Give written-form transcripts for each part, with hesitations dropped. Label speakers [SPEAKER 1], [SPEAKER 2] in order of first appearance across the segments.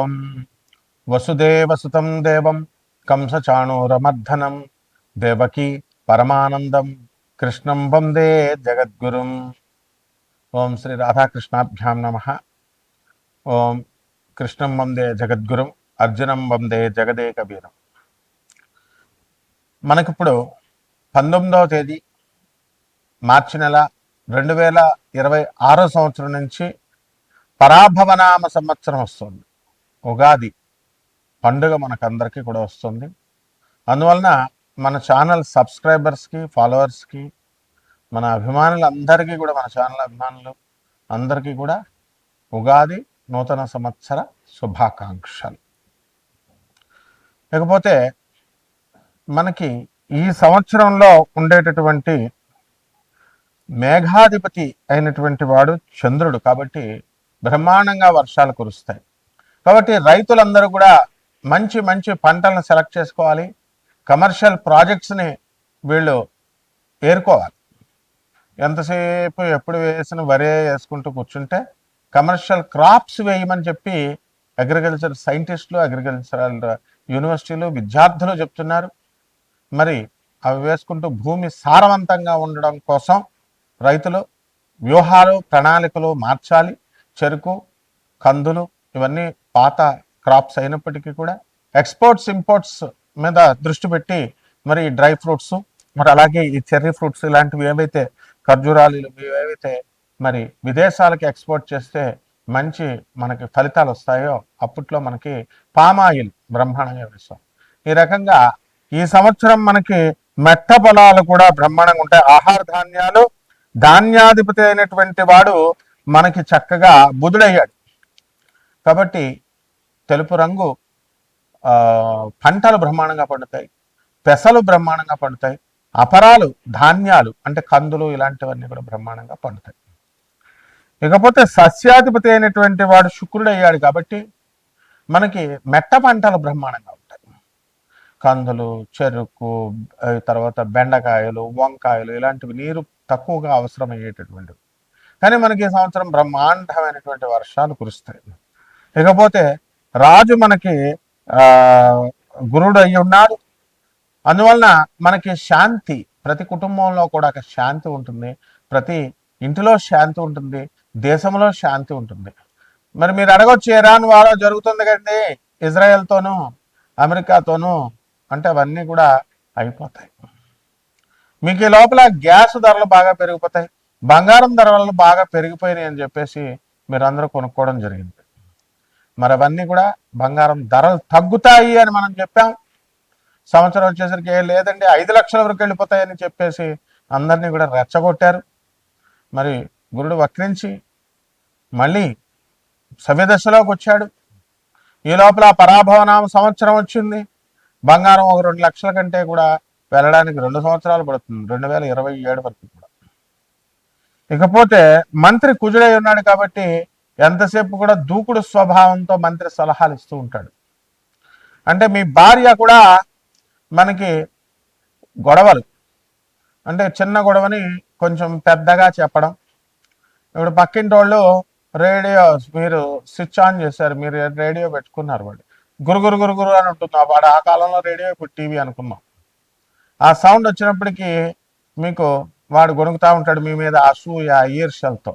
[SPEAKER 1] ఓం వసుదేవసుతం దేవం కంసచాణూరమర్ధనం దేవకీ పరమానందం కృష్ణం వందే జగద్గురుం. ఓం శ్రీ రాధాకృష్ణాభ్యాం నమః. ఓం కృష్ణం వందే జగద్గురుం అర్జునం వందే జగదేకవీరం. మనకిప్పుడు 19వ తేదీ మార్చి నెల 2026 సంవత్సరం నుంచి పరాభవనామ సంవత్సరం వస్తుంది. ఉగాది పండుగ మనకందరికీ కూడా వస్తుంది. అందువలన మన ఛానల్ సబ్స్క్రైబర్స్కి, ఫాలోవర్స్కి, మన అభిమానులందరికీ కూడా, మన ఛానల్ అభిమానులు అందరికీ కూడా ఉగాది నూతన సంవత్సర శుభాకాంక్షలు. లేకపోతే మనకి ఈ సంవత్సరంలో ఉండేటటువంటి మేఘాధిపతి అయినటువంటి వాడు చంద్రుడు. కాబట్టి బ్రహ్మాండంగా వర్షాలు కురుస్తాయి. కాబట్టి రైతులందరూ కూడా మంచి మంచి పంటలను సెలెక్ట్ చేసుకోవాలి. కమర్షియల్ ప్రాజెక్ట్స్ని వీళ్ళు ఏరుకోవాలి. ఎంతసేపు ఎప్పుడు వేసిన వరే వేసుకుంటూ కూర్చుంటే కమర్షియల్ క్రాప్స్ వేయమని చెప్పి అగ్రికల్చర్ సైంటిస్టులు, అగ్రికల్చరల్ యూనివర్సిటీలు, విద్యార్థులు చెప్తున్నారు. మరి అవి వేసుకుంటూ భూమి సారవంతంగా ఉండడం కోసం రైతులు వ్యూహాలు, ప్రణాళికలు మార్చాలి. చెరుకు, కందులు ఇవన్నీ పాత క్రాప్స్ అయినప్పటికీ కూడా ఎక్స్పోర్ట్స్, ఇంపోర్ట్స్ మీద దృష్టి పెట్టి మరి డ్రై ఫ్రూట్స్, మరి అలాగే ఈ చెర్రీ ఫ్రూట్స్ ఇలాంటివి ఏవైతే ఖర్జూరాలు ఏవైతే మరి విదేశాలకి ఎక్స్పోర్ట్ చేస్తే మంచి మనకి ఫలితాలు వస్తాయో అప్పట్లో మనకి పామాయిల్ బ్రహ్మాండంగా వేస్తాం. ఈ రకంగా ఈ సంవత్సరం మనకి మెట్ట పొలాలు కూడా బ్రహ్మాండంగా ఉంటాయి. ఆహార ధాన్యాలు, ధాన్యాధిపతి అయినటువంటి వాడు మనకి చక్కగా బుధుడయ్యాడు. కాబట్టి తెలుపు రంగు పంటలు బ్రహ్మాండంగా పండుతాయి, పెసలు బ్రహ్మాండంగా పండుతాయి, అపరాలు, ధాన్యాలు అంటే కందులు ఇలాంటివన్నీ కూడా బ్రహ్మాండంగా పండుతాయి. ఇకపోతే సస్యాధిపతి అయినటువంటి వాడు శుక్రుడు అయ్యాడు. కాబట్టి మనకి మెట్ట పంటలు బ్రహ్మాండంగా ఉంటాయి. కందులు, చెరుకు, తర్వాత బెండకాయలు, వంకాయలు ఇలాంటివి నీరు తక్కువగా అవసరమయ్యేటటువంటివి. కానీ మనకి ఈ సంవత్సరం బ్రహ్మాండమైనటువంటి వర్షాలు కురుస్తాయి. ఇకపోతే రాజు మనకి గురుడు అయి ఉన్నాడు. అందువలన మనకి శాంతి, ప్రతి కుటుంబంలో కూడా ఒక శాంతి ఉంటుంది, ప్రతి ఇంటిలో శాంతి ఉంటుంది, దేశంలో శాంతి ఉంటుంది. మరి మీరు అడగొచ్చు, ఇరాన్ వార్ జరుగుతుంది కండి ఇజ్రాయెల్తోనూ అమెరికాతోనూ అంటే అవన్నీ కూడా అయిపోతాయి. మీకు ఈ లోపల గ్యాస్ ధరలు బాగా పెరిగిపోతాయి, బంగారం ధరలు బాగా పెరిగిపోయినాయి అని చెప్పేసి మీరందరూ కొనుక్కోవడం జరిగింది. మరి అవన్నీ కూడా బంగారం ధరలు తగ్గుతాయి అని మనం చెప్పాం. సంవత్సరం వచ్చేసరికి లేదండి 5 లక్షల వరకు వెళ్ళిపోతాయని చెప్పేసి అందరినీ కూడా రెచ్చగొట్టారు. మరి గురుడు వక్రించి మళ్ళీ సవ్యదశలోకి వచ్చాడు. ఈ లోపల పరాభవనామ సంవత్సరం వచ్చింది. బంగారం ఒక 2 లక్షల కంటే కూడా వెళ్ళడానికి 2 సంవత్సరాలు పడుతుంది, 2027 వరకు కూడా. ఇకపోతే మంత్రి కుజుడై ఉన్నాడు. కాబట్టి ఎంతసేపు కూడా దూకుడు స్వభావంతో మంత్రి సలహాలు ఇస్తూ ఉంటాడు. అంటే మీ భార్య కూడా మనకి గొడవలు అంటే చిన్న గొడవని కొంచెం పెద్దగా చెప్పడం. ఇప్పుడు పక్కింటి వాళ్ళు రేడియో మీరు స్విచ్ ఆన్ చేశారు, మీరు రేడియో పెట్టుకున్నారు, వాడు గురుగురు గురుగురు అని ఉంటుంది. వాడు ఆ కాలంలో రేడియో, ఇప్పుడు టీవీ అనుకున్నాం. ఆ సౌండ్ వచ్చినప్పటికీ మీకు వాడు గొనుగుతూ ఉంటాడు మీ మీద అసూయ, ఈర్ష్యలతో.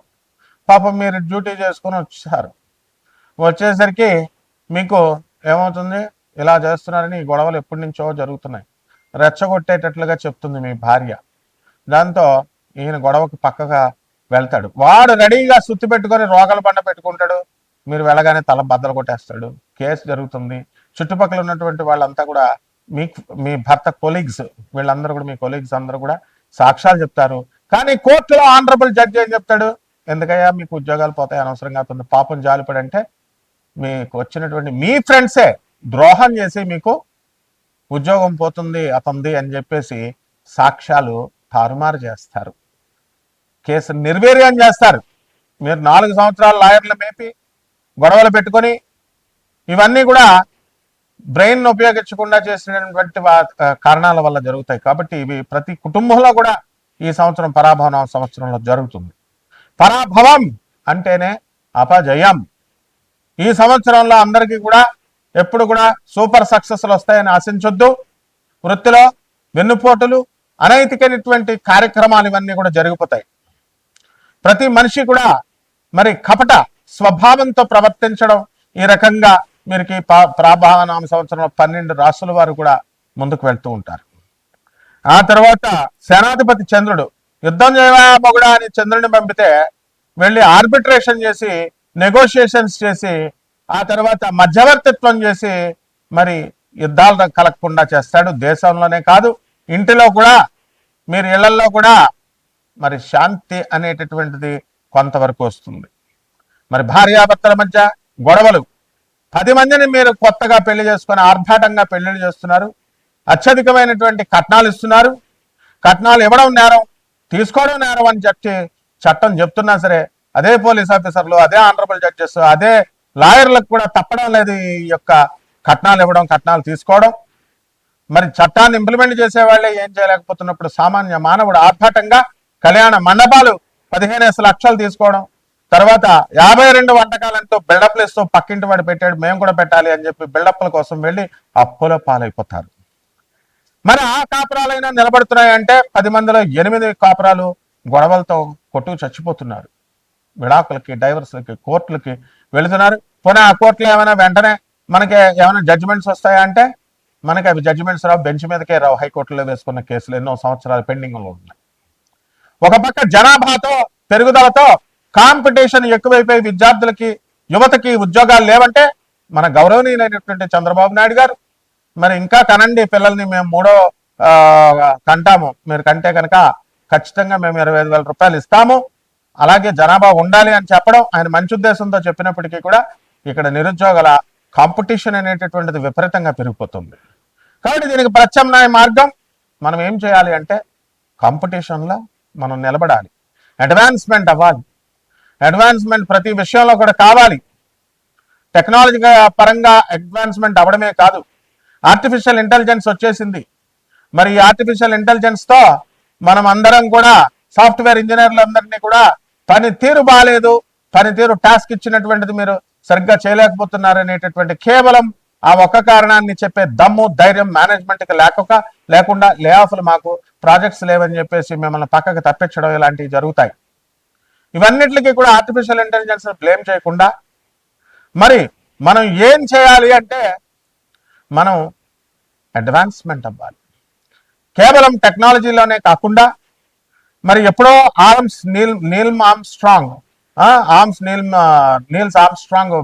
[SPEAKER 1] పాపం మీరు డ్యూటీ చేసుకుని వచ్చేసరికి మీకు ఏమవుతుంది, ఇలా చేస్తున్నారని ఈ గొడవలు ఎప్పటి నుంచో జరుగుతున్నాయి, రెచ్చగొట్టేటట్లుగా చెప్తుంది మీ భార్య. దాంతో ఈయన గొడవకి పక్కగా వెళ్తాడు. వాడు రెడీగా సుత్తి పెట్టుకొని రోగల బండ పెట్టుకుంటాడు. మీరు వెళ్ళగానే తల బద్దలు కొట్టేస్తాడు. కేసు జరుగుతుంది. చుట్టుపక్కల ఉన్నటువంటి వాళ్ళంతా కూడా మీ భర్త కొలీగ్స్, వీళ్ళందరూ కూడా మీ కొలీగ్స్ అందరూ కూడా సాక్ష్యాలు చెప్తారు. కానీ కోర్టులో ఆనరబుల్ జడ్జి ఏం చెప్తాడు, ఎందుకయ్యా మీకు ఉద్యోగాలు పోతాయి అనవసరంగా అవుతుంది, పాపం జాలిపడంటే మీకు వచ్చినటువంటి మీ ఫ్రెండ్సే ద్రోహం చేసి మీకు ఉద్యోగం పోతుంది అతంది అని చెప్పేసి సాక్ష్యాలు తారుమారు చేస్తారు, కేసు నిర్వీర్యం చేస్తారు. మీరు 4 సంవత్సరాలు లాయర్లు మేపి గొడవలు పెట్టుకొని ఇవన్నీ కూడా బ్రెయిన్ ఉపయోగించకుండా చేసినటువంటి కారణాల వల్ల జరుగుతాయి. కాబట్టి ఇవి ప్రతి కుటుంబంలో కూడా ఈ సంవత్సరం పరాభవన సంవత్సరంలో జరుగుతుంది. పరాభవం అంటేనే అపజయం. ఈ సంవత్సరంలో అందరికీ కూడా ఎప్పుడు కూడా సూపర్ సక్సెస్లు వస్తాయని ఆశించొద్దు. వృత్తిలో వెన్నుపోటులు, అనైతికమైనటువంటి కార్యక్రమాలు ఇవన్నీ కూడా జరిగిపోతాయి. ప్రతి మనిషి కూడా మరి కపట స్వభావంతో ప్రవర్తించడం, ఈ రకంగా మీరుకి ప్రాభావనామ సంవత్సరంలో 12 రాసుల వారు కూడా ముందుకు వెళ్తూ ఉంటారు. ఆ తర్వాత సేనాధిపతి చంద్రుడు యుద్ధం చేయవా మొగుడా అని చంద్రుడిని పంపితే వెళ్ళి ఆర్బిట్రేషన్ చేసి, నెగోషియేషన్స్ చేసి, ఆ తర్వాత మధ్యవర్తిత్వం చేసి మరి యుద్ధాలు కలగకుండా చేస్తాడు. దేశంలోనే కాదు, ఇంటిలో కూడా, మీరు ఇళ్లలో కూడా మరి శాంతి అనేటటువంటిది కొంతవరకు వస్తుంది. మరి భార్యాభర్తల మధ్య గొడవలు, 10 మందిని మీరు కొత్తగా పెళ్లి చేసుకొని ఆర్భాటంగా పెళ్లిళ్ళు చేస్తున్నారు, అత్యధికమైనటువంటి కట్నాలు ఇస్తున్నారు. కట్నాలు ఇవ్వడం నేరం, తీసుకోవడం నేరం అని చెప్పి చట్టం చెప్తున్నా సరే అదే పోలీస్ ఆఫీసర్లు, అదే ఆనరబుల్ జడ్జెస్, అదే లాయర్లకు కూడా తప్పడం లేదు ఈ యొక్క కట్నాలు ఇవ్వడం, కట్నాలు తీసుకోవడం. మరి చట్టాన్ని ఇంప్లిమెంట్ చేసే వాళ్ళే ఏం చేయలేకపోతున్నప్పుడు సామాన్య మానవుడు ఆర్భాటంగా కళ్యాణ మండపాలు 15 లక్షలు తీసుకోవడం, తర్వాత 52 వంటకాలంటూ బిల్డప్లు ఇస్తూ పక్కింటి వాడు పెట్టాడు మేము కూడా పెట్టాలి అని చెప్పి బిల్డప్ల కోసం వెళ్ళి అప్పుల పాలైపోతారు. మరి ఆ కాపురాలైనా నిలబడుతున్నాయంటే 10 మందిలో 8 కాపురాలు గొడవలతో కొట్టుకు చచ్చిపోతున్నారు. విడాకులకి, డైవర్స్లకి, కోర్టులకి వెళుతున్నారు. పోనీ ఆ కోర్టులో ఏమైనా వెంటనే మనకి ఏమైనా జడ్జిమెంట్స్ వస్తాయా అంటే మనకి అవి జడ్జిమెంట్స్ రావు, బెంచ్ మీదకే రావు. హైకోర్టులో వేసుకున్న కేసులు ఎన్నో సంవత్సరాలు పెండింగ్లో ఉన్నాయి. ఒక పక్క జనాభాతో పెరుగుదలతో కాంపిటీషన్ ఎక్కువైపోయి విద్యార్థులకి, యువతకి ఉద్యోగాలు లేవంటే మన గౌరవనీయులైనటువంటి చంద్రబాబు నాయుడు గారు మరి ఇంకా కనండి పిల్లల్ని, మేము 3వ కంటాము, మీరు కంటే కనుక ఖచ్చితంగా మేము 25,000 రూపాయలు ఇస్తాము, అలాగే జనాభా ఉండాలి అని చెప్పడం ఆయన మంచి ఉద్దేశంతో చెప్పినప్పటికీ కూడా ఇక్కడ నిరుద్యోగుల కాంపిటీషన్ అనేటటువంటిది విపరీతంగా పెరిగిపోతుంది. కాబట్టి దీనికి ప్రత్యామ్నాయ మార్గం మనం ఏం చేయాలి అంటే కాంపిటీషన్లో మనం నిలబడాలి, అడ్వాన్స్మెంట్ అవ్వాలి. అడ్వాన్స్మెంట్ ప్రతి విషయంలో కూడా కావాలి. టెక్నాలజీ పరంగా అడ్వాన్స్మెంట్ అవ్వడమే కాదు, ఆర్టిఫిషియల్ ఇంటెలిజెన్స్ వచ్చేసింది. మరి ఈ ఆర్టిఫిషియల్ ఇంటెలిజెన్స్తో మనం అందరం కూడా సాఫ్ట్వేర్ ఇంజనీర్లు అందరినీ కూడా పనితీరు బాగాలేదు, పనితీరు టాస్క్ ఇచ్చినటువంటిది మీరు సరిగ్గా చేయలేకపోతున్నారు అనేటటువంటి కేవలం ఆ ఒక్క కారణాన్ని చెప్పే దమ్ము, ధైర్యం మేనేజ్మెంట్కి లేకుండా లే ఆఫ్లు, మాకు ప్రాజెక్ట్స్ లేవని చెప్పేసి మిమ్మల్ని పక్కకు తప్పించడం ఇలాంటివి జరుగుతాయి. ఇవన్నిటికీ కూడా ఆర్టిఫిషియల్ ఇంటెలిజెన్స్ బ్లేమ్ చేయకుండా మరి మనం ఏం చేయాలి అంటే మనం అడ్వాన్స్మెంట్ అవ్వాలి. కేవలం టెక్నాలజీలోనే కాకుండా మరి ఎప్పుడో నీల్స్ ఆర్మ్స్ట్రాంగ్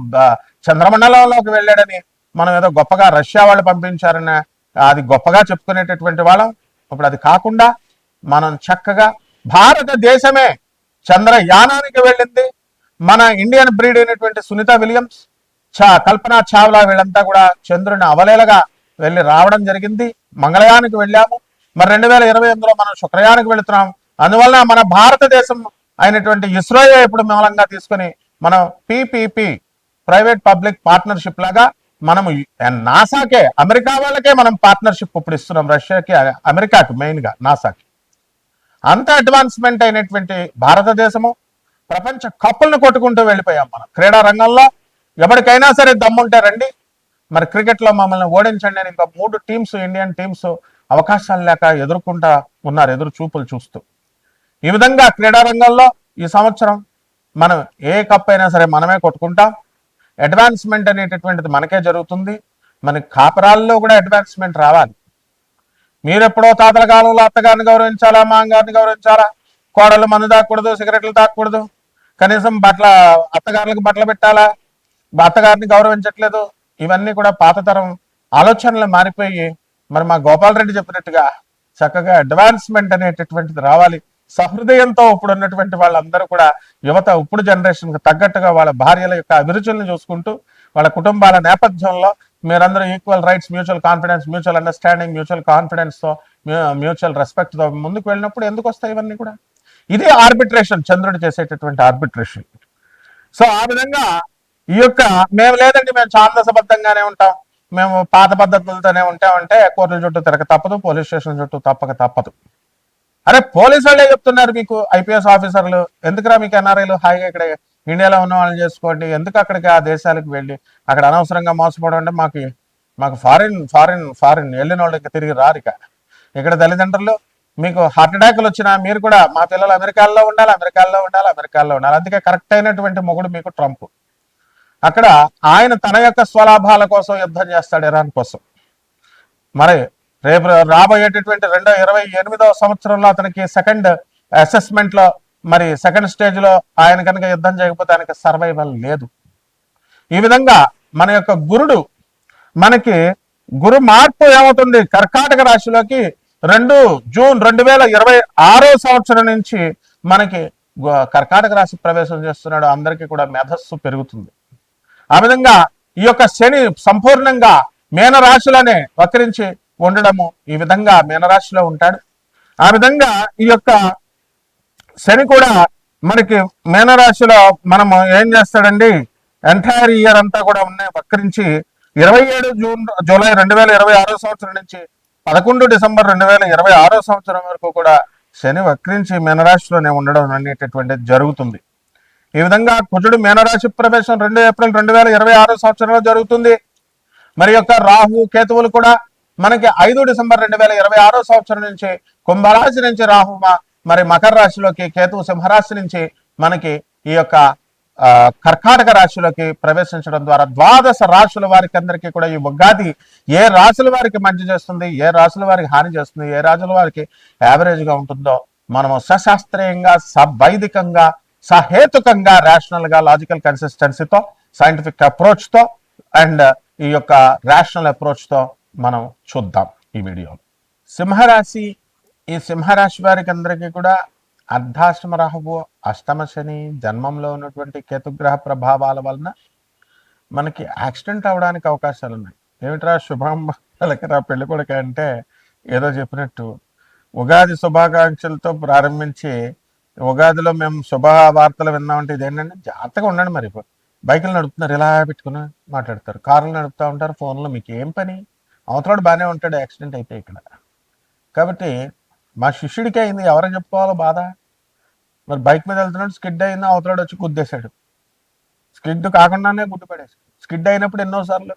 [SPEAKER 1] చంద్రమండలంలోకి వెళ్ళాడని మనం ఏదో గొప్పగా రష్యా వాళ్ళు పంపించారని అది గొప్పగా చెప్పుకునేటటువంటి వాళ్ళం. ఇప్పుడు అది కాకుండా మనం చక్కగా భారతదేశమే చంద్రయానానికి వెళ్ళింది. మన ఇండియన్ బ్రీడ్ అయినటువంటి సునీత విలియమ్స్, కల్పనా చావ్లా వీళ్ళంతా కూడా చంద్రుని అవలేలగా వెళ్ళి రావడం జరిగింది. మంగళయానికి వెళ్ళాము. మరి 2028లో మనం శుక్రయానికి వెళుతున్నాం. అందువలన మన భారతదేశం అయినటువంటి ఇస్రోయే ఇప్పుడు మూలంగా తీసుకుని మనం పిపిపి, ప్రైవేట్ పబ్లిక్ పార్ట్నర్షిప్ లాగా మనము నాసాకే, అమెరికా వాళ్ళకే మనం పార్ట్నర్షిప్ ఇప్పుడు ఇస్తున్నాం. రష్యాకి, అమెరికాకి, మెయిన్గా నాసాకి. అంత అడ్వాన్స్మెంట్ అయినటువంటి భారతదేశము ప్రపంచ కప్పులను కొట్టుకుంటూ వెళ్ళిపోయాం. మనం క్రీడా రంగంలో ఎవరికైనా సరే దమ్ముంటే రండి, మరి క్రికెట్లో మమ్మల్ని ఓడించండి అని ఇంకా 3 టీమ్స్, ఇండియన్ టీమ్స్ అవకాశాలు లేక ఎదుర్కొంటా ఉన్నారు, ఎదురు చూపులు చూస్తూ. ఈ విధంగా క్రీడా రంగంలో ఈ సంవత్సరం మనం ఏ కప్ అయినా సరే మనమే కొట్టుకుంటాం. అడ్వాన్స్మెంట్ అనేటటువంటిది మనకే జరుగుతుంది. మన కాపురాల్లో కూడా అడ్వాన్స్మెంట్ రావాలి. మీరెప్పుడో తాతల కాలంలో అత్తగారిని గౌరవించాలా, మామగారిని గౌరవించాలా, కోడలు మందు తాగకూడదు, సిగరెట్లు తాగకూడదు, కనీసం అత్తగారులకు బట్టలు పెట్టాలా, అత్తగారిని గౌరవించట్లేదు. ఇవన్నీ కూడా పాతతరం ఆలోచనలు మారిపోయి మరి మా గోపాలరెడ్డి చెప్పినట్టుగా చక్కగా అడ్వాన్స్మెంట్ అనేటటువంటిది రావాలి. సహృదయంతో ఇప్పుడు ఉన్నటువంటి వాళ్ళందరూ కూడా యువత ఇప్పుడు జనరేషన్కి తగ్గట్టుగా వాళ్ళ భార్యల యొక్క అభిరుచులను చూసుకుంటూ వాళ్ళ కుటుంబాల నేపథ్యంలో మీరందరూ equal rights, mutual confidence, mutual understanding, mutual కాన్ఫిడెన్స్తో, మ్యూచువల్ రెస్పెక్ట్తో ముందుకు వెళ్ళినప్పుడు ఎందుకు వస్తాయి ఇవన్నీ కూడా? ఇది ఆర్బిట్రేషన్, చంద్రుడు చేసేటటువంటి ఆర్బిట్రేషన్. సో ఆ విధంగా ఈ యొక్క మేము లేదండి, మేము ఛాందసబద్ధంగానే ఉంటాం, మేము పాత పద్ధతులతోనే ఉంటామంటే కోర్టుల చుట్టూ తిరగ తప్పదు, పోలీస్ స్టేషన్ చుట్టూ తప్పదు. అరే పోలీసు వాళ్ళే చెప్తున్నారు మీకు, ఐపీఎస్ ఆఫీసర్లు, ఎందుకురా మీకు ఎన్ఆర్ఐలు హాయిగా ఇక్కడ ఇండియాలో ఉన్న వాళ్ళని చేసుకోండి, ఎందుకు అక్కడికి ఆ దేశాలకు వెళ్ళి అక్కడ అనవసరంగా మోసపోవడం అంటే మాకు ఫారిన్ వెళ్ళిన వాళ్ళు ఇంకా తిరిగి రారు. ఇక్కడ తల్లిదండ్రులు మీకు హార్ట్ అటాక్లు వచ్చినా మీరు కూడా మా పిల్లలు అమెరికాలో ఉండాలి, అమెరికాలో ఉండాలి, అమెరికాలో ఉండాలి. అందుకే కరెక్ట్ అయినటువంటి మొగుడు మీకు ట్రంప్. అక్కడ ఆయన తన యొక్క స్వలాభాల కోసం యుద్ధం చేస్తాడు ఇరాన్ కోసం. మరి రేపు రాబోయేటటువంటి 2028వ సంవత్సరంలో అతనికి సెకండ్ అసెస్మెంట్ లో మరి సెకండ్ స్టేజ్ లో ఆయన కనుక యుద్ధం చేయకపోతే ఆయనకి సర్వైవల్ లేదు. ఈ విధంగా మన యొక్క మనకి గురు మార్పు ఏమవుతుంది, కర్కాటక రాశిలోకి 2 జూన్ 2026 సంవత్సరం నుంచి మనకి కర్కాటక రాశి ప్రవేశం చేస్తున్నాడు. అందరికీ కూడా మేధస్సు పెరుగుతుంది. ఆ విధంగా ఈ యొక్క శని సంపూర్ణంగా మీనరాశిలోనే వక్రించి ఉండడము, ఈ విధంగా మీనరాశిలో ఉంటాడు. ఆ విధంగా ఈ యొక్క శని కూడా మనకి మీనరాశిలో మనము ఏం చేస్తాడండి, ఎంటైర్ ఇయర్ అంతా కూడా ఉన్నాయి వక్రించి 27 జూలై 2026 సంవత్సరం నుంచి 11 డిసెంబర్ 2026 సంవత్సరం వరకు కూడా శని వక్రించి మీనరాశిలోనే ఉండడం అనేటటువంటిది జరుగుతుంది. ఈ విధంగా కుజుడు మీనరాశి ప్రవేశం 2 ఏప్రిల్ 2026 సంవత్సరంలో జరుగుతుంది. మరి యొక్క రాహు కేతువులు కూడా మనకి 5 డిసెంబర్ 2026 సంవత్సరం నుంచి కుంభరాశి నుంచి రాహు మరి మకర రాశిలోకి, కేతువు సింహరాశి నుంచి మనకి ఈ యొక్క కర్కాటక రాశిలోకి ప్రవేశించడం ద్వారా 12 రాశుల వారికి అందరికీ కూడా ఈ ఉగాది ఏ రాశుల వారికి మంచి చేస్తుంది, ఏ రాశుల వారికి హాని చేస్తుంది, ఏ రాశుల వారికి యావరేజ్గా ఉంటుందో మనము సశాస్త్రీయంగా, వైదికంగా, సహేతుకంగా, రేషనల్గా, లాజికల్ కన్సిస్టెన్సీతో, సైంటిఫిక్ అప్రోచ్తో అండ్ ఈ యొక్క రేషనల్ అప్రోచ్తో మనం చూద్దాం ఈ వీడియోలో. సింహరాశి, ఈ సింహరాశి వారికి అందరికీ కూడా అర్ధాష్టమ రాహువు, అష్టమ శని, జన్మంలో ఉన్నటువంటి కేతుగ్రహ ప్రభావాల వలన మనకి యాక్సిడెంట్ అవడానికి అవకాశాలు ఉన్నాయి. ఏమిట్రా శుభం పలకరా పెళ్లి కొడుక అంటే ఏదో చెప్పినట్టు ఉగాది శుభాకాంక్షలతో ప్రారంభించి ఉగాదిలో మేము శుభవార్తలు విన్నామంటే ఇదేంటంటే జాగ్రత్తగా ఉండండి. మరి బైకులు నడుపుతున్నారు, ఇలా పెట్టుకుని మాట్లాడతారు, కార్లు నడుపుతూ ఉంటారు, ఫోన్లో మీకు ఏం పని, అవతలాడు బాగానే ఉంటాడు, యాక్సిడెంట్ అయితే ఇక్కడ. కాబట్టి మా శిష్యుడికి అయింది, ఎవరో చెప్పుకోవాలో బాధ. మరి బైక్ మీద వెళ్తున్నాడు, స్కిడ్ అయినా అవతలాడు వచ్చి గుద్దేశాడు, స్కిడ్ కాకుండానే గుడ్డు పడేశాడు. స్కిడ్ అయినప్పుడు ఎన్నోసార్లు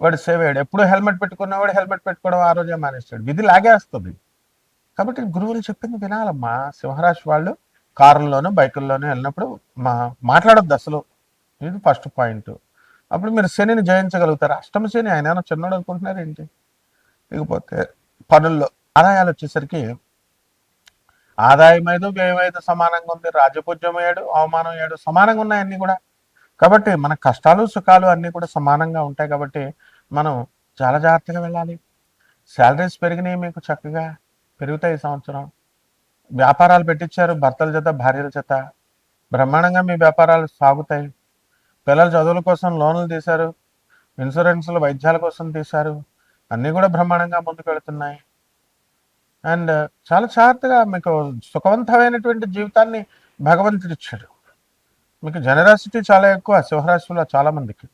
[SPEAKER 1] వాడు సేవ్ అయ్యాడు. ఎప్పుడు హెల్మెట్ పెట్టుకున్నవాడు హెల్మెట్ పెట్టుకోవడం ఆ రోజే మానేస్తాడు. విధి లాగేస్తుంది. కాబట్టి గురువులు చెప్పింది వినాలమ్మా. సింహరాశి వాళ్ళు కారుల్లోనూ బైకుల్లోనూ వెళ్ళినప్పుడు మాట్లాడొద్దు అసలు. ఇది ఫస్ట్ పాయింట్. అప్పుడు మీరు శనిని జయించగలుగుతారు. అష్టమ శని ఆయన ఏమైనా చిన్నోడు అనుకుంటున్నారు ఏంటి? ఇకపోతే పనుల్లో ఆదాయాలు వచ్చేసరికి ఆదాయం 5, వ్యయం 5 సమానంగా ఉంది. రాజపూజ్యం 7, అవమానం 7 సమానంగా ఉన్నాయి అన్నీ కూడా. కాబట్టి మన కష్టాలు సుఖాలు అన్నీ కూడా సమానంగా ఉంటాయి. కాబట్టి మనం చాలా జాగ్రత్తగా వెళ్ళాలి. శాలరీస్ పెరిగినాయి, మీకు చక్కగా పెరుగుతాయి ఈ సంవత్సరం. వ్యాపారాలు పెట్టించారు, భర్తల చేత భార్యల చేత బ్రహ్మాండంగా మీ వ్యాపారాలు సాగుతాయి. పిల్లల చదువుల కోసం లోన్లు తీశారు, ఇన్సూరెన్స్లు వైద్యాల కోసం తీశారు, అన్నీ కూడా బ్రహ్మాండంగా ముందుకు వెళుతున్నాయి. అండ్ చాలా జాగ్రత్తగా మీకు సుఖవంతమైనటువంటి జీవితాన్ని భగవంతుడు ఇచ్చాడు. మీకు జనరాసిటీ చాలా ఎక్కువ. సింహరాశిలో చాలా మందికి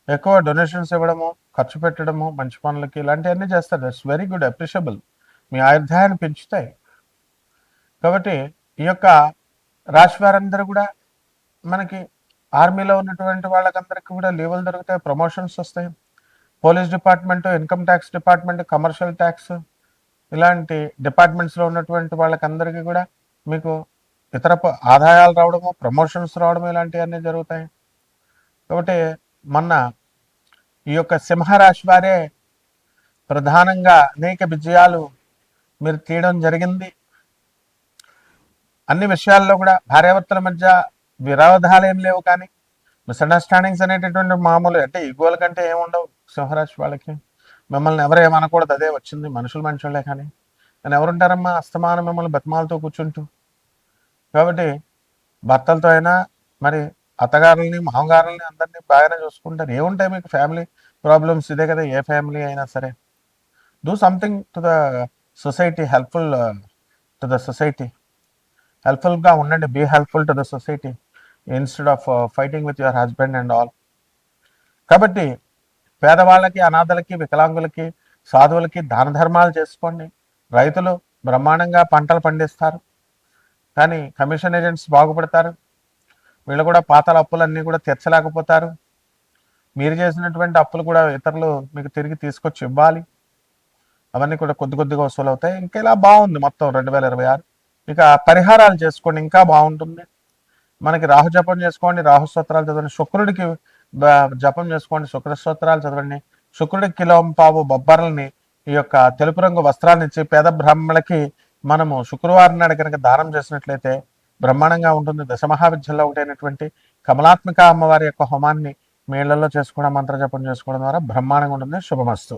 [SPEAKER 1] ఎక్కువ డొనేషన్స్ ఇవ్వడము, ఖర్చు పెట్టడము, మంచి పనులకి ఇలాంటివన్నీ చేస్తారు. That's very good, appreciable. మీ ఆయుర్దాయాన్ని పెంచుతాయి. కాబట్టి ఈ యొక్క రాశి వారందరూ కూడా మనకి ఆర్మీలో ఉన్నటువంటి వాళ్ళకందరికీ కూడా లీవులు దొరుకుతాయి, ప్రమోషన్స్ వస్తాయి. Police department, income tax department, commercial tax ఇలాంటి డిపార్ట్మెంట్స్లో ఉన్నటువంటి వాళ్ళకందరికీ కూడా మీకు ఇతర ఆదాయాలు రావడము, ప్రమోషన్స్ రావడము ఇలాంటివన్నీ జరుగుతాయి. కాబట్టి మొన్న ఈ యొక్క సింహరాశి వారే ప్రధానంగా అనేక విజయాలు మీరు తీయడం జరిగింది. అన్ని విషయాల్లో కూడా భార్యాభర్తల మధ్య విరోధాలు ఏం లేవు, కానీ మిస్అండర్స్టాండింగ్స్ అనేటటువంటి మామూలు. అంటే ఈగోల కంటే ఏముండవు సింహరాశి వాళ్ళకి. మిమ్మల్ని ఎవరు ఏమనకూడదు, అదే వచ్చింది. మనుషులు మంచోళ్ళే, కానీ ఎవరుంటారమ్మా అస్తమానం మిమ్మల్ని బతిమాలతో కూర్చుంటూ. కాబట్టి భర్తలతో అయినా మరి అత్తగారుల్ని, మామగారుల్ని అందరినీ బాగానే చూసుకుంటారు. ఏముంటాయి మీకు ఫ్యామిలీ ప్రాబ్లమ్స్, ఇదే కదా ఏ ఫ్యామిలీ అయినా సరే. Do something to the society, helpful to the society. హెల్ప్ఫుల్గా ఉండండి, be helpful to the society instead of fighting with your husband and all. కాబట్టి పేదవాళ్ళకి, అనాథలకి, వికలాంగులకి, సాధువులకి దాన ధర్మాలు చేసుకోండి. రైతులు బ్రహ్మాండంగా పంటలు పండిస్తారు, కానీ కమిషన్ ఏజెంట్స్ బాగుపడతారు. వీళ్ళు కూడా పాతాల అప్పులన్నీ కూడా తీర్చలేకపోతారు. మీరు చేసినటువంటి అప్పులు కూడా ఇతరులు మీకు తిరిగి తీసుకొచ్చి ఇవ్వాలి. అవన్నీ కూడా కొద్ది కొద్దిగా వసూలు అవుతాయి. ఇంకా ఇలా బాగుంది మొత్తం 2026. ఇక పరిహారాలు చేసుకోండి, ఇంకా బాగుంటుంది. మనకి రాహు జపం చేసుకోండి, రాహు స్తోత్రాలు చదవండి. శుక్రుడికి జపం చేసుకోండి, శుక్ర స్తోత్రాలు చదవండి. శుక్రుడికి కిలోంపావు బొబ్బర్లని ఈ యొక్క తెలుపు రంగు వస్త్రాన్ని ఇచ్చి పేద బ్రాహ్మణులకి మనము శుక్రవారం నాడు కనుక దానం చేసినట్లయితే బ్రహ్మాండంగా ఉంటుంది. దశమహావిద్యల్లో ఒకటైనటువంటి కమలాత్మిక అమ్మవారి యొక్క హోమాన్ని మీ ఇళ్లలో చేసుకోవడం, మంత్ర జపం చేసుకోవడం ద్వారా బ్రహ్మాండంగా ఉంటుంది. శుభమస్తు.